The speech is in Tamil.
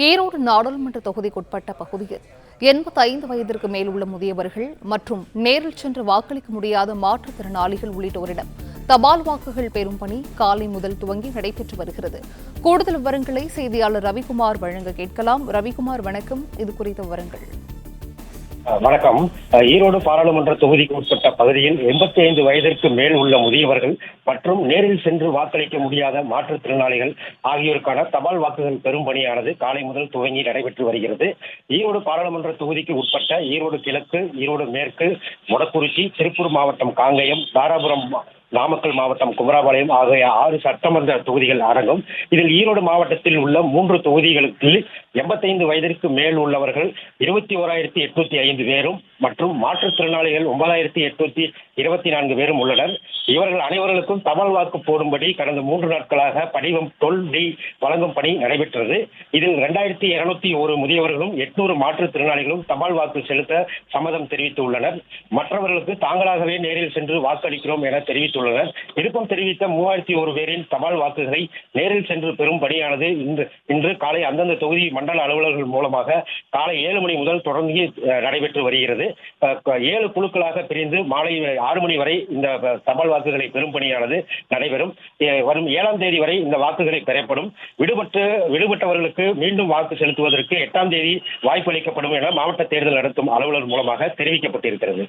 ஈரோடு நாடாளுமன்ற தொகுதிக்குட்பட்ட பகுதியில் 85 வயதிற்கு மேல் உள்ள முதியவர்கள் மற்றும் நேரில் சென்று வாக்களிக்க முடியாத மாற்றுத்திறனாளிகள் உள்ளிட்டோரிடம் தபால் வாக்குகள் பெறும் பணி காலை முதல் துவங்கி நடைபெற்று வருகிறது. கூடுதல் விவரங்களை செய்தியாளர் ரவிக்குமார் வழங்க கேட்கலாம். ரவிக்குமார், வணக்கம். இது குறித்த விவரங்கள். வணக்கம். ஈரோடு பாராளுமன்ற தொகுதிக்கு உட்பட்ட பகுதியில் 85 வயதிற்கு மேல் உள்ள முதியவர்கள் மற்றும் நேரில் சென்று வாக்களிக்க முடியாத மாற்றுத்திறனாளிகள் ஆகியோருக்கான தபால் வாக்குகள் பெறும் பணியானது காலை முதல் துவங்கி நடைபெற்று வருகிறது. ஈரோடு பாராளுமன்ற தொகுதிக்கு உட்பட்ட ஈரோடு கிழக்கு, ஈரோடு மேற்கு, மொடக்குறிச்சி, திருப்பூர் மாவட்டம் காங்கயம், தாராபுரம், நாமக்கல் மாவட்டம் குமராபாளையம் ஆகிய 6 சட்டமன்ற தொகுதிகள் அடங்கும். இதில் ஈரோடு மாவட்டத்தில் உள்ள 3 தொகுதிகளுக்கு 85 வயதிற்கு மேல் உள்ளவர்கள் 21,805 பேரும் மற்றும் மாற்றுத்திறனாளிகள் 9,824 பேரும் உள்ளனர். இவர்கள் அனைவர்களுக்கும் தபால் வாக்கு போடும்படி கடந்த 3 நாட்களாக படிவம் 12D வழங்கும் பணி நடைபெற்றது. இதில் 2,201 முதியவர்களும் 800 மாற்றுத்திறனாளிகளும் தபால் வாக்கு செலுத்த சம்மதம் தெரிவித்துள்ளனர். மற்றவர்களுக்கு தாங்களாகவே நேரில் சென்று வாக்களிக்கிறோம் என தெரிவித்துள்ளனர். விருப்பம் தெரிவித்த 3,001 பேரின் தபால் வாக்குகளை நேரில் சென்று பெறும் பணியானது இன்று காலை அந்தந்த தொகுதி மண்டல அலுவலர்கள் மூலமாக காலை 7 மணி முதல் தொடங்கி நடைபெற்று வருகிறது. 7 குழுக்களாக பிரிந்து மாலை 6 மணி வரை இந்த தபால் வாக்குகளை பெறும் பணியானது நடைபெறும். வரும் 7ஆம் தேதி வரை இந்த வாக்குகளை பெறப்படும். விடுபட்டவர்களுக்கு மீண்டும் வாக்கு செலுத்துவதற்கு 8ஆம் தேதி வாய்ப்பு அளிக்கப்படும் என மாவட்ட தேர்தல் நடத்தும் அலுவலர் மூலமாக தெரிவிக்கப்பட்டிருக்கிறது.